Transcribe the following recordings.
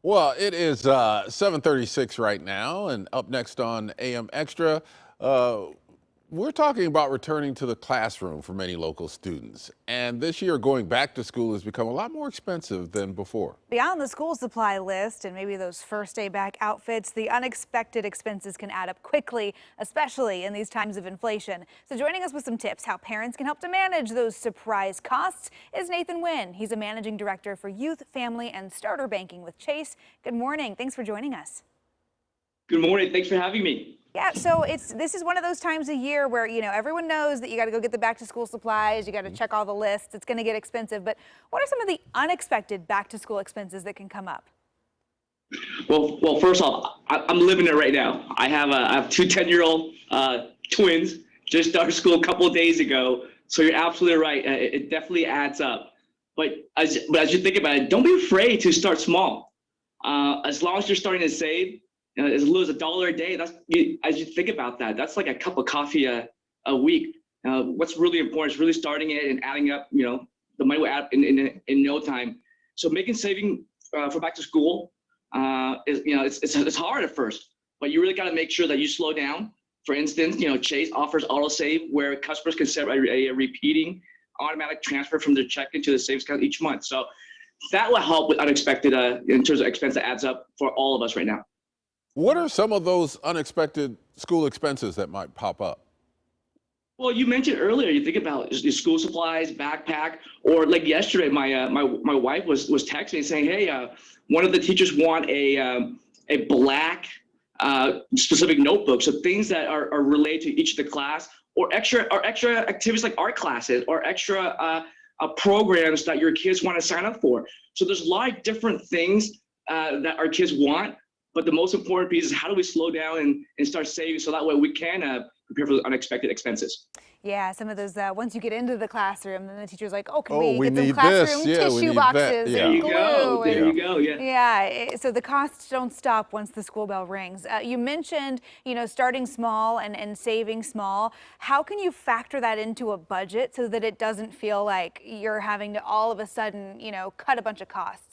Well, it is 7:36 right now, and up next on AM Extra, uh, we're talking about returning to the classroom for many local students. And this year, going back to school has become a lot more expensive than before. Beyond the school supply list and maybe those first day back outfits, the unexpected expenses can add up quickly, especially in these times of inflation. So joining us with some tips how parents can help to manage those surprise costs is Nathan Wynn. He's a managing director for youth, family, and starter banking with Chase. Good morning. Thanks for joining us. Good morning. Thanks for having me. Yeah, so this is one of those times a year where, everyone knows that you got to go get the back to school supplies, you got to check all the lists, it's going to get expensive. But what are some of the unexpected back to school expenses that can come up? Well, first off, I'm living it right now. I have two 10-year-old twins, just started school a couple of days ago. So you're absolutely right. It definitely adds up. But as you think about it, don't be afraid to start small. As long as you're starting to save, as little as $1 a day, as you think about that, that's like a cup of coffee a week. What's really important is really starting it and adding up. The money will add up in no time. So making saving for back to school is it's hard at first, but you really got to make sure that you slow down. For instance, Chase offers auto save where customers can set a repeating automatic transfer from their checking to the savings account each month. So that will help with unexpected in terms of expense that adds up for all of us right now. What are some of those unexpected school expenses that might pop up? Well, you mentioned earlier, you think about your school supplies, backpack, or like yesterday, my wife was texting saying, "Hey, one of the teachers want a black specific notebook, so things that are related to each of the class, or extra activities like art classes, or extra programs that your kids want to sign up for." So there's a lot of different things that our kids want. But the most important piece is how do we slow down and start saving so that way we can prepare for the unexpected expenses. Yeah, some of those, once you get into the classroom, then the teacher's like, oh, can Oh, we we get some need classroom this. Yeah, we tissue need boxes that. Yeah. There and you glue? go. There and, you go. Yeah. Yeah, so the costs don't stop once the school bell rings. You mentioned, starting small and saving small. How can you factor that into a budget so that it doesn't feel like you're having to all of a sudden, cut a bunch of costs?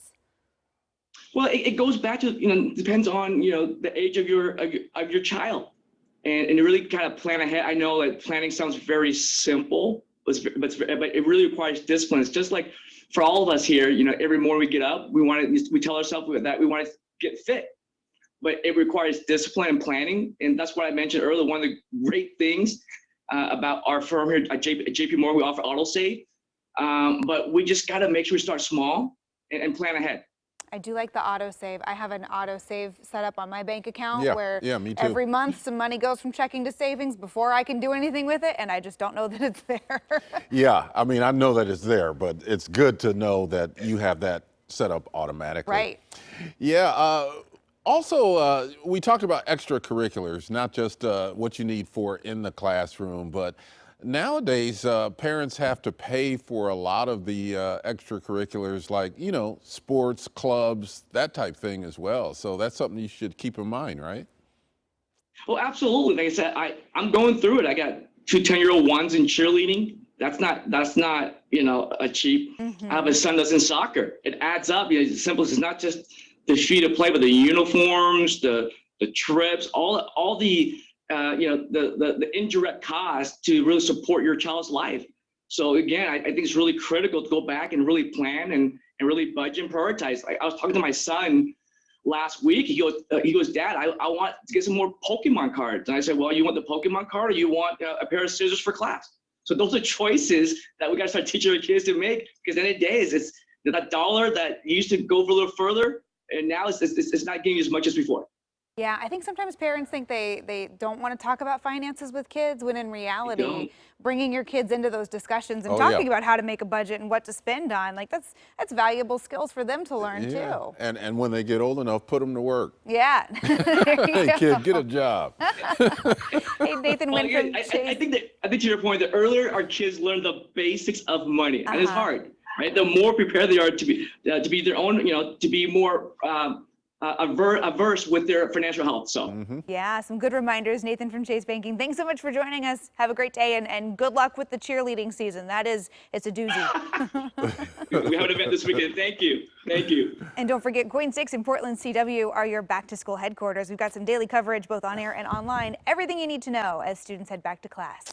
Well, it goes back to depends on the age of your child, and you really kind of plan ahead. I know that planning sounds very simple, but it really requires discipline. It's just like for all of us here, every morning we get up, we tell ourselves that we want to get fit, but it requires discipline and planning, and that's what I mentioned earlier. One of the great things about our firm here at JP Morgan, we offer auto save, but we just got to make sure we start small and plan ahead. I do like the auto save. I have an auto save set up on my bank account where me too. every month some money goes from checking to savings before I can do anything with it, and I just don't know that it's there. Yeah, I mean, I know that it's there, but it's good to know that you have that set up automatically. Right. Yeah. Also, we talked about extracurriculars, not just what you need for in the classroom, but nowadays parents have to pay for a lot of the extracurriculars like, sports, clubs, that type thing as well. So that's something you should keep in mind, right? Well, absolutely. Like I said, I'm going through it. I got two 10-year-old ones in cheerleading. That's not a cheap. I have a son that's in soccer. It adds up. It's simple. It's not just the fee to play, but the uniforms, the trips, all the the indirect cost to really support your child's life. So again, I think it's really critical to go back and really plan and really budget and prioritize. Like I was talking to my son last week. He goes, Dad, I want to get some more Pokemon cards. And I said, well, you want the Pokemon card, or you want a pair of scissors for class? So those are choices that we got to start teaching our kids to make, because at the end of the day, it's that dollar that used to go for a little further, and now it's not getting as much as before. Yeah, I think sometimes parents think they don't want to talk about finances with kids, when in reality, bringing your kids into those discussions and talking about how to make a budget and what to spend on, like that's valuable skills for them to learn too. And when they get old enough, put them to work. Yeah. Hey kid, get a job. Hey, Nathan Wynn from Chase. I think to your point, that earlier our kids learn the basics of money, and it's hard, right? The more prepared they are to be their own, to be more averse with their financial health. So. Yeah, some good reminders. Nathan from Chase Banking, thanks so much for joining us. Have a great day and good luck with the cheerleading season. It's a doozy. We have an event this weekend. Thank you. Thank you. And don't forget, Coin 6 and Portland CW are your back to school headquarters. We've got some daily coverage both on air and online. Everything you need to know as students head back to class.